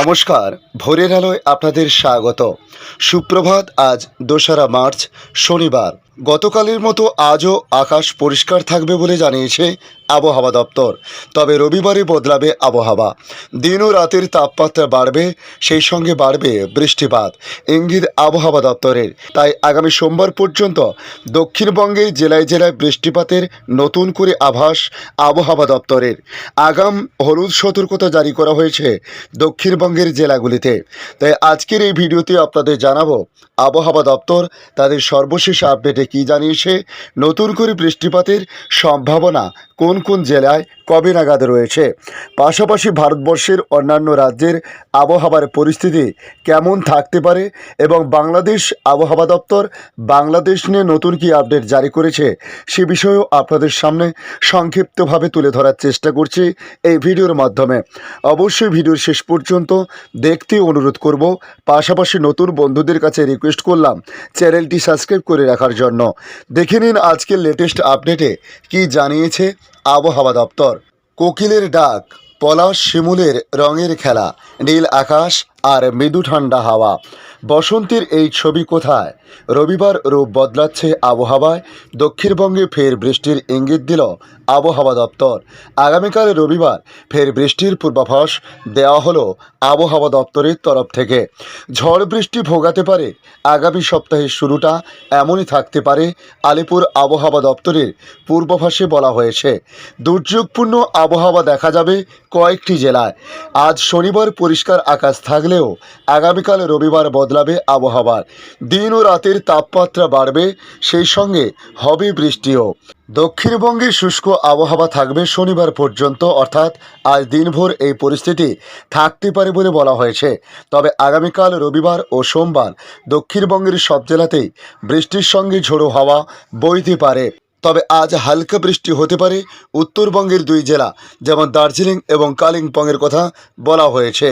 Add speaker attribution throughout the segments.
Speaker 1: নমস্কার, ভোরের আলোয় আপনাদের স্বাগত। সুপ্রভাত। আজ 2রা মার্চ, শনিবার। গতকালের মতো আজও আকাশ পরিষ্কার থাকবে বলে জানিয়েছে আবহাওয়া দপ্তর। তবে রবিবারে বদলাবে আবহাওয়া। দিন ও রাতের তাপমাত্রা বাড়বে, সেই সঙ্গে বাড়বে বৃষ্টিপাত, ইঙ্গিত আবহাওয়া দপ্তরের। তাই আগামী সোমবার পর্যন্ত দক্ষিণবঙ্গের জেলায় জেলায় বৃষ্টিপাতের নতুন করে আভাস আবহাওয়া দপ্তরের। আগাম হলুদ সতর্কতা জারি করা হয়েছে দক্ষিণবঙ্গের জেলাগুলিতে। তাই আজকের এই ভিডিওতে আপনাদের জানাবো আবহাওয়া দপ্তর তাদের সর্বশেষ আপডেটে কী জানিয়েছে, নতুন করে বৃষ্টিপাতের সম্ভাবনা কোন কোন জেলায় কবে নাগাদ রয়েছে, পাশাপাশি ভারতবর্ষের অন্যান্য রাজ্যের আবহাওয়ার পরিস্থিতি কেমন থাকতে পারে এবং বাংলাদেশ আবহাওয়া দপ্তর বাংলাদেশ নিয়ে নতুন কি আপডেট জারি করেছে সে বিষয়েও আপনাদের সামনে সংক্ষিপ্তভাবে তুলে ধরার চেষ্টা করছি এই ভিডিওর মাধ্যমে। অবশ্যই ভিডিওর শেষ পর্যন্ত দেখতে অনুরোধ করব, পাশাপাশি নতুন বন্ধুদের কাছে রিকোয়েস্ট করলাম চ্যানেলটি সাবস্ক্রাইব করে রাখার জন্য। দেখে নিন আজকের লেটেস্ট আপডেটে কি জানিয়েছে আবহাওয়া দপ্তর। কোকিলের ডাক, পলাশ শিমুলের রঙের খেলা, নীল আকাশ আর মৃদু ঠান্ডা হাওয়া। বসন্তের এই ছবি কোথায়? রবিবার রূপ বদলাচ্ছে আবহাওয়ায়। দক্ষিণবঙ্গে ফের বৃষ্টির ইঙ্গিত দিল আবহাওয়া দপ্তর। আগামীকাল রবিবার ফের বৃষ্টির পূর্বাভাস দেওয়া হলো আবহাওয়া দপ্তরের তরফ থেকে। ঝড় বৃষ্টি ভোগাতে পারে আগামী সপ্তাহের শুরুটা, এমনই থাকতে পারে আলিপুর আবহাওয়া দপ্তরের পূর্বাভাসে বলা হয়েছে। দুর্যোগপূর্ণ আবহাওয়া দেখা যাবে কয়েকটি জেলায়। আজ শনিবার পরিষ্কার আকাশ থাকলেও আগামীকাল রবিবার বদলাবে আবহাওয়ার। দিন ও রাতের তাপমাত্রা বাড়বে, সেই সঙ্গে হবে বৃষ্টিও। দক্ষিণবঙ্গে শুষ্ক আবহাওয়া থাকবে শনিবার পর্যন্ত, অর্থাৎ আজ দিনভর এই পরিস্থিতি থাকতে পারে বলে বলা হয়েছে। তবে আগামীকাল রবিবার ও সোমবার দক্ষিণবঙ্গের সব জেলাতেই বৃষ্টির সঙ্গে ঝোড়ো হাওয়া বইতে পারে। তবে আজ হালকা বৃষ্টি হতে পারে উত্তরবঙ্গের 2 জেলা যেমন দার্জিলিং এবং কালিম্পংয়ের কথা বলা হয়েছে।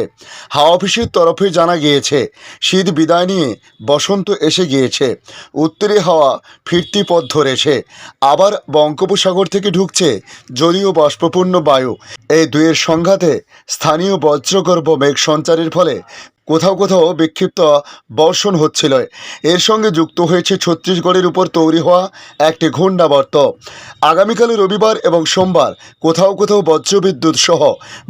Speaker 1: হাওয়া অফিসের তরফে জানা গিয়েছে শীত বিদায় নিয়ে বসন্ত এসে গিয়েছে। উত্তরে হাওয়া ফিরতি পথ ধরেছে। আবার বঙ্গোপসাগর থেকে ঢুকছে জলীয় বাষ্পপূর্ণ বায়ু। এই দুয়ের সংঘাতে স্থানীয় বজ্রগর্ভ মেঘ সঞ্চারের ফলে কোথাও কোথাও বিক্ষিপ্ত বর্ষণ হচ্ছিল। এর সঙ্গে যুক্ত হয়েছে ছত্তিশগড়ের উপর তৈরি হওয়া একটি ঘূর্ণাবর্ত। আগামীকাল রবিবার এবং সোমবার কোথাও কোথাও বজ্রবিদ্যুৎ সহ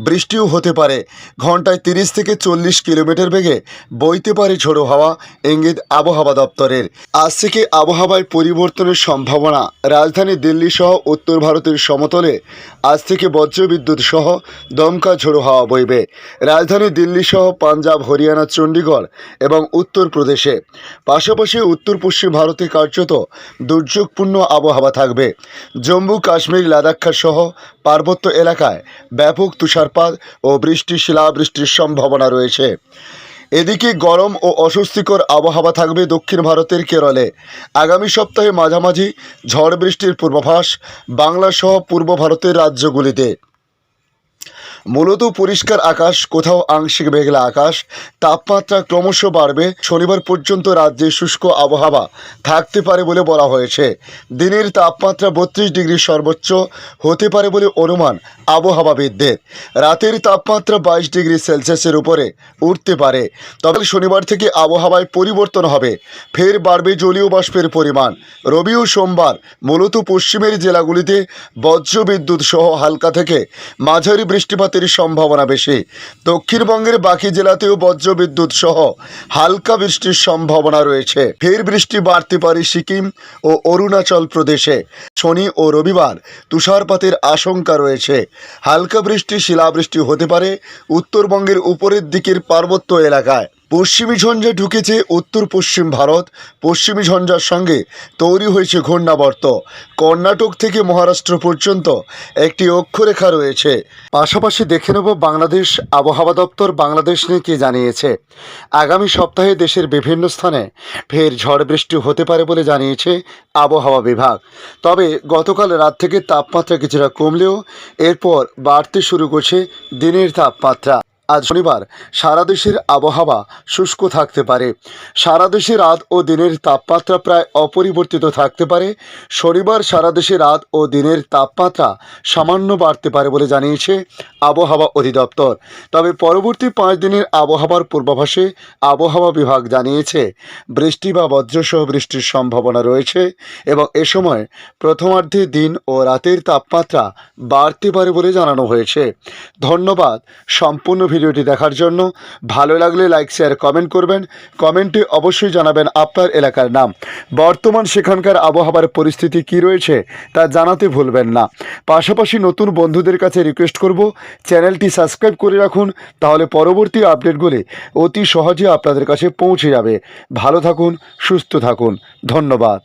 Speaker 1: বৃষ্টিও হতে পারে। ঘন্টায় 30 থেকে 40 কিলোমিটার বেগে বইতে পারে ঝোড়ো হাওয়া, ইঙ্গিত আবহাওয়া দপ্তরের। আজ থেকে আবহাওয়ায় পরিবর্তনের সম্ভাবনা। রাজধানী দিল্লি সহ উত্তর ভারতের সমতলে আজ থেকে বজ্রবিদ্যুৎ সহ দমকা ঝোড়ো হাওয়া বইবে। রাজধানী দিল্লি সহ পাঞ্জাব, হরিয়ানা, চণ্ডীগড় এবং উত্তরপ্রদেশে। পাশাপাশি উত্তর পশ্চিম ভারতে কার্যত দুর্যোগপূর্ণ আবহাওয়া থাকবে। জম্মু কাশ্মীর, লাদাখ সহ পার্বত্য এলাকায় ব্যাপক তুষারপাত ও শিলাবৃষ্টির সম্ভাবনা রয়েছে। এদিকে গরম ও অস্বস্তিকর আবহাওয়া থাকবে দক্ষিণ ভারতের কেরলে। আগামী সপ্তাহে মাঝামাঝি ঝড় বৃষ্টির পূর্বাভাস বাংলা সহ পূর্ব ভারতের রাজ্যগুলিতে। মূলত পরিষ্কার আকাশ, কোথাও আংশিক মেঘলা আকাশ। তাপমাত্রা ক্রমশ বাড়বে। শনিবার পর্যন্ত রাজ্যে শুষ্ক আবহাওয়া থাকতে পারে বলে বলা হয়েছে। দিনের তাপমাত্রা 32 ডিগ্রি সর্বোচ্চ হতে পারে বলে অনুমান আবহাওয়াবিদদের। রাতের তাপমাত্রা 22 ডিগ্রি সেলসিয়াসের উপরে উঠতে পারে। তবে শনিবার থেকে আবহাওয়ায় পরিবর্তন হবে, ফের বাড়বে জলীয় বাষ্পের পরিমাণ। রবি ও সোমবার মূলত পশ্চিমের জেলাগুলিতে বজ্রবিদ্যুৎ সহ হালকা থেকে মাঝারি বৃষ্টিপাতের সম্ভাবনা বেশি। দক্ষিণবঙ্গের বাকি জেলাতেও বজ্রবিদ্যুৎ সহ হালকা বৃষ্টির সম্ভাবনা রয়েছে। ফের বৃষ্টি বাড়তে পারে সিকিম ও অরুণাচল প্রদেশে। শনি ও রবিবার তুষারপাতের আশঙ্কা রয়েছে। হালকা বৃষ্টি, শিলাবৃষ্টি হতে পারে উত্তরবঙ্গের উপরের দিকের পার্বত্য এলাকায়। পশ্চিমী ঝঞ্ঝা ঢুকেছে উত্তর পশ্চিম ভারত। পশ্চিমী ঝঞ্ঝার সঙ্গে তৈরি হয়েছে ঘূর্ণাবর্ত। কর্ণাটক থেকে মহারাষ্ট্র পর্যন্ত একটি অক্ষরেখা রয়েছে। পাশাপাশি দেখে নেব বাংলাদেশ আবহাওয়া দপ্তর বাংলাদেশ নিয়ে কী জানিয়েছে। আগামী সপ্তাহে দেশের বিভিন্ন স্থানে ফের ঝড় বৃষ্টি হতে পারে বলে জানিয়েছে আবহাওয়া বিভাগ। তবে গতকাল রাত থেকে তাপমাত্রা কিছুটা কমলেও এরপর বাড়তে শুরু করছে দিনের তাপমাত্রা। আজ শনিবার সারা দেশের আবহাওয়া শুষ্ক থাকতে পারে। সারা দেশে রাত ও দিনের তাপমাত্রা প্রায় অপরিবর্তিত থাকতে পারে। শনিবার সারা দেশে রাত ও দিনের তাপমাত্রা সামান্য বাড়তে পারে বলে জানিয়েছে আবহাওয়া অধিদপ্তর। তবে পরবর্তী 5 দিনের আবহাওয়ার পূর্বাভাসে আবহাওয়া বিভাগ জানিয়েছে বৃষ্টি বা বজ্রসহ বৃষ্টির সম্ভাবনা রয়েছে এবং এ সময় প্রথমার্ধে দিন ও রাতের তাপমাত্রা বাড়তে পারে বলে জানানো হয়েছে। ধন্যবাদ সম্পূর্ণ ভিডিওটি দেখার জন্য। ভালো লাগলে লাইক শেয়ার কমেন্ট করবেন। কমেন্টে অবশ্যই জানাবেন আপনার এলাকার নাম। বর্তমান সেখানকার আবহাওয়ার পরিস্থিতি কী রয়েছে তা জানাতে ভুলবেন না। পাশাপাশি নতুন বন্ধুদের কাছে রিকোয়েস্ট করব চ্যানেলটি সাবস্ক্রাইব করে রাখুন, তাহলে পরবর্তী আপডেটগুলি অতি সহজে আপনাদের কাছে পৌঁছে যাবে। ভালো থাকুন, সুস্থ থাকুন। ধন্যবাদ।